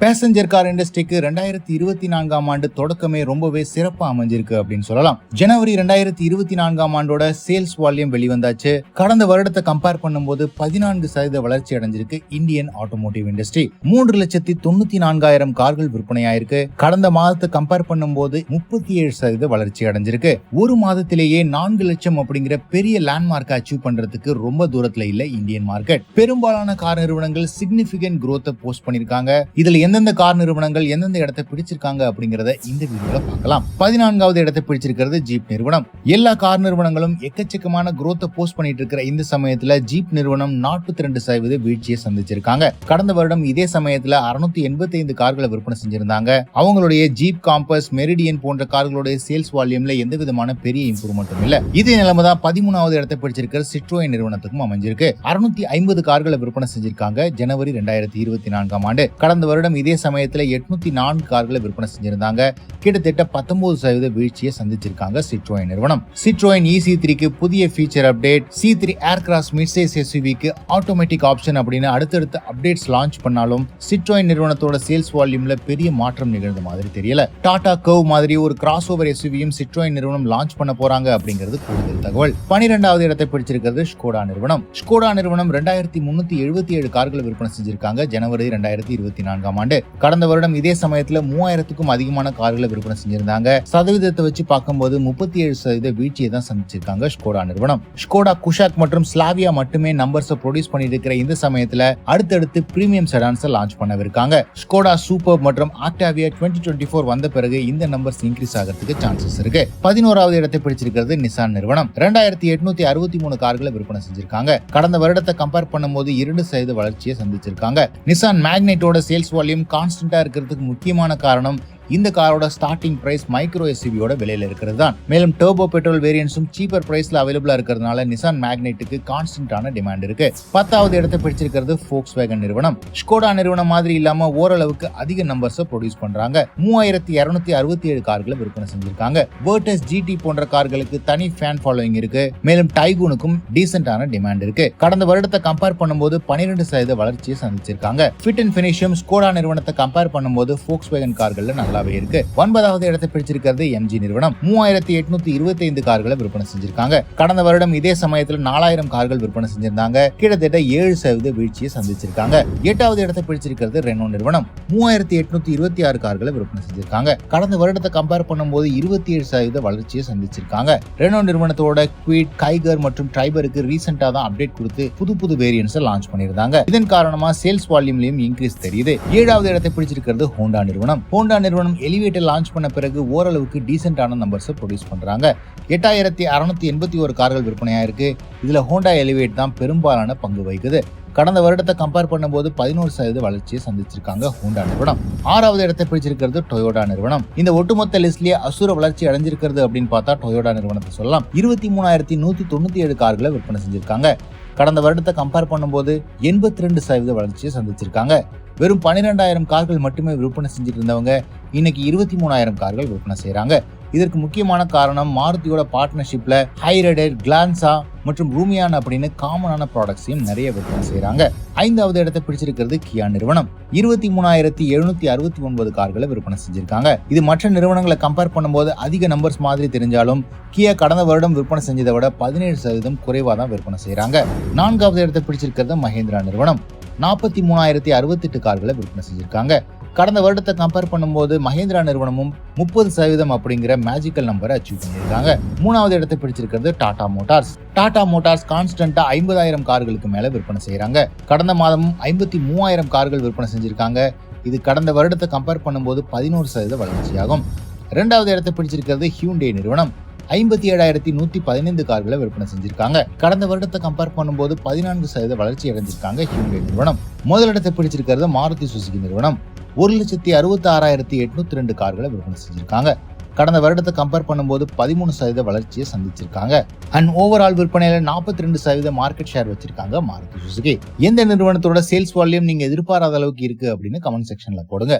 Passenger car இண்டஸ்ட்ரிக்கு 2024ஆம் ஆண்டு தொடக்கமே ரொம்பவே சிறப்பா அமைஞ்சிருக்கு அப்படின்னு சொல்லலாம். ஜனவரி 2024ஆம் ஆண்டோட சேல்ஸ் வால்யூம் வெளிவந்தாச்சு. கடந்த வருடத்தை கம்பேர் பண்ணும்போது 14% வளர்ச்சி அடைஞ்சிருக்கு இந்தியன் ஆட்டோமோட்டிவ் இண்டஸ்ட்ரி. 3,94,000 கார்கள் விற்பனையாயிருக்கு. கடந்த மாதத்தை கம்பேர் பண்ணும்போது 37% வளர்ச்சி அடைஞ்சிருக்கு. ஒரு மாதத்திலேயே 4 லட்சம் அப்படிங்கிற பெரிய லேண்ட்மார்க் அச்சீவ் பண்றதுக்கு ரொம்ப தூரத்துல இல்ல இந்தியன் மார்க்கெட். பெரும்பாலான கார் நிறுவனங்கள் சிக்னிபிகன்ட் growth போஸ்ட் பண்ணிருக்காங்க. இதுல எந்தெந்த கார் நிறுவனங்கள் எந்தெந்த இடத்தை பிடிச்சிருக்காங்க அப்படிங்கறத இந்த வீடியோல பார்க்கலாம். 14வது இடத்தை பிடிச்சிருக்கிறது ஜீப் நிறுவனம். எல்லா கார் நிறுவனங்களும் எக்கச்சக்கமான growth போஸ்ட் பண்ணிட்டு இருக்கிற இந்த சமயத்துல ஜீப் நிறுவனம் 42% வீழ்ச்சியை சந்திச்சிருக்காங்க. கடந்த வருடம் இதே சமயத்துல 685 கார்களை விற்பனை செஞ்சிருந்தாங்க. அவங்களுடைய ஜீப் காம்பஸ், மெரிடியன் போன்ற கார்களுடைய சேல்ஸ் வால்யூம்ல எந்த விதமான பெரிய இம்ப்ரூவ்மெண்ட்டும் இல்ல. இதே நிலைமை தான் 13வது இடத்தை பிடிச்சிருக்கிற சிட்ரோயின் நிறுவனத்துக்கும் அமைஞ்சிருக்கு. 650 கார்களை விற்பனை செஞ்சிருக்காங்க ஜனவரி 2024ஆம் ஆண்டு. கடந்த வருடம் இதே சமயத்துல 804 கார்களை விற்பனை செஞ்சிருந்தாங்க. கிட்டத்தட்ட 19% வீழ்ச்சியை சந்திச்சிருக்காங்க சிட்ரோயின் நிறுவனம். சிட்ரோயின் EC3க்கு புதிய feature update, C3 Aircross mid size SUVக்கு ஆட்டோமேட்டிக் ஆப்ஷன் அப்படின்னு அடுத்தடுத்த அப்டேட்ஸ் லான்ச் பண்ணாலும் சிட்ரோயின் நிறுவனத்தோட சேல்ஸ் வால்யூம்ல பெரிய மாற்றம் நிகழ்ந்த மாதிரி தெரியல. டாடா கர்வ் மாதிரி ஒரு கிராஸ் ஓவர் SUVயும் சிட்ரோயின் நிறுவனம் லான்ச் பண்ண போறாங்க அப்படிங்கிறது கூடுதல் தகவல். 12வது இடத்தை பிடிச்சிருக்கிறது ஸ்கோடா நிறுவனம். ஸ்கோடா நிறுவனம் 2377 கார்களை விற்பனை செஞ்சிருக்காங்க ஜனவரி 2024ஆம் ஆண்டு. கடந்த வருடம் இதே சமயத்துல 3000க்கும் அதிகமான கார்களை விற்பனை செஞ்சிருந்தாங்க. சதவீதத்தை வச்சு பார்க்கும்போது 37% வீழ்ச்சியை தான் சந்திச்சிருக்காங்க ஸ்கோடா நிறுவனம். ஸ்கோடா குஷாக் மற்றும் ஸ்லாவியா மட்டுமே நம்பர்ஸ் ப்ரொடியூஸ் பண்ணிட்டு இருக்கிற இந்த சமயத்துல அடுத்தடுத்து பிரீமியம் செடான்ஸ் லான்ச் பண்ணவிருக்காங்க. ஸ்கோடா சூப்பர் மற்றும் ஆக்டாவியா 2024 வந்த பிறகு இந்த நம்பர்ஸ் இன்க்ரீஸ் ஆகிறதுக்கு சான்சஸ் இருக்கு. 11வது இடத்தை பிடிச்சிருக்கிறது நிசான் நிறுவனம். 2863 கார்களை விற்பனை செஞ்சிருக்காங்க. கடந்த வருடத்தை கம்பேர் பண்ணும்போது 2% வளர்ச்சியை சந்திச்சிருக்காங்க. நிசான் மேக்னெட்டோட சேல்ஸ் வால்யூம் கான்ஸ்டன்டா இருக்கிறதுக்கு முக்கியமான காரணம் இந்த காரோட ஸ்டார்டிங் பிரைஸ் மைக்ரோ எஸ்யூவியோட விலையில இருக்கிறது தான். மேலும் டர்போ பெட்ரோல் வேரியன்ட்ஸும் சீப்பர் பிரைஸ்ல அவைலபிளா இருக்கிறதுனால நிசான் மேக்னெட்டுக்கு கான்ஸ்டன்டான டிமாண்ட் இருக்கு. 10வது இடத்தை பிடிச்சிருக்கிறது Volkswagen நிறுவனம். ஸ்கோடா நிறுவனம் மாதிரி இல்லாம ஓரளவுக்கு அதிக நம்பர்ஸ் ப்ரொடியூஸ் பண்றாங்க. 3267 கார்களை விற்பனை செஞ்சிருக்காங்க. Virtus GT போன்ற கார்களுக்கு தனி ஃபேன் ஃபாலோயிங் இருக்கு. மேலும் டைகூனுக்கும் டீசென்டான டிமாண்ட் இருக்கு. கடந்த வருடத்தை கம்பேர் பண்ணும்போது 12% வளர்ச்சியை சந்திச்சிருக்காங்க. ஃபிட் அண்ட் ஃபினிஷும் ஸ்கோடா நிறுவனத்தை கம்பேர் பண்ணும்போது Volkswagen கார்கள்ல நல்லா இருக்கு. 9வது இடத்தை பிடிச்சிருக்கிறது MG நிறுவனம். 3825 கார்களை விற்பனை செஞ்சிருக்காங்க. கடந்த வருடம் இதே சமயத்துல 4000 கார்கள் விற்பனை செஞ்சிருந்தாங்க. கிட்டத்தட்ட 7% வீழ்ச்சியை சந்திச்சிருக்காங்க. 8வது இடத்தை பிடிச்சிருக்கிறது ரெனோ நிறுவனம். 3826 கார்களை விற்பனை செஞ்சிருக்காங்க. கடந்த வருடத்தை கம்பேர் பண்ணும்போது 27% வளர்ச்சியை சந்திச்சிருக்காங்க. ரெனோ நிறுவனத்தோட குவிட், கைகர் மற்றும் ட்ரைபருக்கு ரீசெண்டா தான் அப்டேட் கொடுத்து புது வேரியன்ட்ஸ் லான்ச் பண்ணிருந்தாங்க. இதன் காரணமா சேல்ஸ் வால்யூம்லயும் இன்க்ரீஸ் தெரியுது. 7வது இடத்தை பிடிச்சிருக்கிறது ஹோண்டா நிறுவனம். ஹோண்டா நிறுவனம் எலிவேட்டர் லான்ச் பண்ண பிறகு ஓரளவுக்கு டீசென்டான நம்பர்ஸ் ப்ரொடியூஸ் பண்றாங்க. 8681 கார்கள் விற்பனையாயிருக்கு. இதுல ஹோண்டா எலிவேட் தான் பெரும்பாலான பங்கு வகிக்குது. கடந்த வருடத்தை கம்பேர் பண்ணும்போது 11% வளர்ச்சியை சந்திச்சிருக்காங்க ஹோண்டா நிறுவனம். 6வது இடத்தை பிடிச்சிருக்கிறது டொயோட்டா நிறுவனம். இந்த ஒட்டுமொத்த லிஸ்ட்லயே அசுர வளர்ச்சி அடைஞ்சிருக்கிறது அப்படின்னு பார்த்தா டொயோட்டா நிறுவனத்தை சொல்லலாம். 23,197 கார்களை விற்பனை செஞ்சிருக்காங்க. கடந்த வருடத்தை கம்பேர் பண்ணும்போது 82% வளர்ச்சியை சந்திச்சிருக்காங்க. வெறும் 12,000 கார்கள் மட்டுமே விற்பனை செஞ்சுட்டு இருந்தவங்க இன்னைக்கு 23,000 கார்கள் விற்பனை செய்யறாங்க. இதற்கு முக்கியமான காரணம் மாருதியோட பார்ட்னர்ஷிப்ல ஹைரைடர், கிளான்சா மற்றும் ரூமியான் அப்படின்னு காமனான ப்ராடக்ட்ஸையும் நிறைய விற்பனை செய்யறாங்க. 5வது இடத்தை பிடிச்சிருக்கிறது கியா நிறுவனம். 23,769 கார்களை விற்பனை செஞ்சிருக்காங்க. இது மற்ற நிறுவனங்களை கம்பேர் பண்ணும்போது அதிக நம்பர்ஸ் மாதிரி தெரிஞ்சாலும் கியா கடந்த வருடம் விற்பனை செஞ்சதை விட 17% குறைவா தான் விற்பனை செய்யறாங்க. 4வது இடத்தை பிடிச்சிருக்கிறது மஹேந்திரா நிறுவனம். 43,068 கார்களை விற்பனை செஞ்சிருக்காங்க. கடந்த வருடத்தை கம்பேர் பண்ணும்போது மஹேந்திரா நிறுவனமும் 30% அப்படிங்கிற மேஜிக்கல் நம்பரை அச்சீவ் பண்ணியிருக்காங்க. 3வது இடத்தை பிடிச்சிருக்கிறது டாடா மோட்டார்ஸ். டாடா மோட்டார்ஸ் கான்ஸ்டன்டா 50,000 கார்களுக்கு மேல விற்பனை செய்யறாங்க. கடந்த மாதமும் 53,000 கார்கள் விற்பனை செஞ்சிருக்காங்க. இது கடந்த வருடத்தை கம்பேர் பண்ணும்போது 11% வளர்ச்சியாகும். 2வது இடத்தை பிடிச்சிருக்கிறது ஹியூண்டே நிறுவனம். 57,115 கார்களை விற்பனை செஞ்சிருக்காங்க. கடந்த வருடத்தை கம்பேர் பண்ணும்போது 14% வளர்ச்சி அடைஞ்சிருக்காங்க ஹியூண்டே நிறுவனம். முதலிடத்தை பிடிச்சிருக்கிறது மாருதி சுசுகி நிறுவனம். 1,66,802 கார்களை விற்பனை செஞ்சிருக்காங்க. கடந்த வருடத்தை கம்பேர் பண்ணும்போது 13% வளர்ச்சியை சந்திச்சிருக்காங்க. அண்ட் ஓவரால் விற்பனையில 42% மார்க்கெட் ஷேர் வச்சிருக்காங்க மாருதி சுசுகி. எந்த நிறுவனத்தோட சேல்ஸ் வால்யூம் நீங்க எதிர்பாராத அளவுக்கு இருக்கு அப்படின்னு கமெண்ட் செக்ஷன்ல போடுங்க.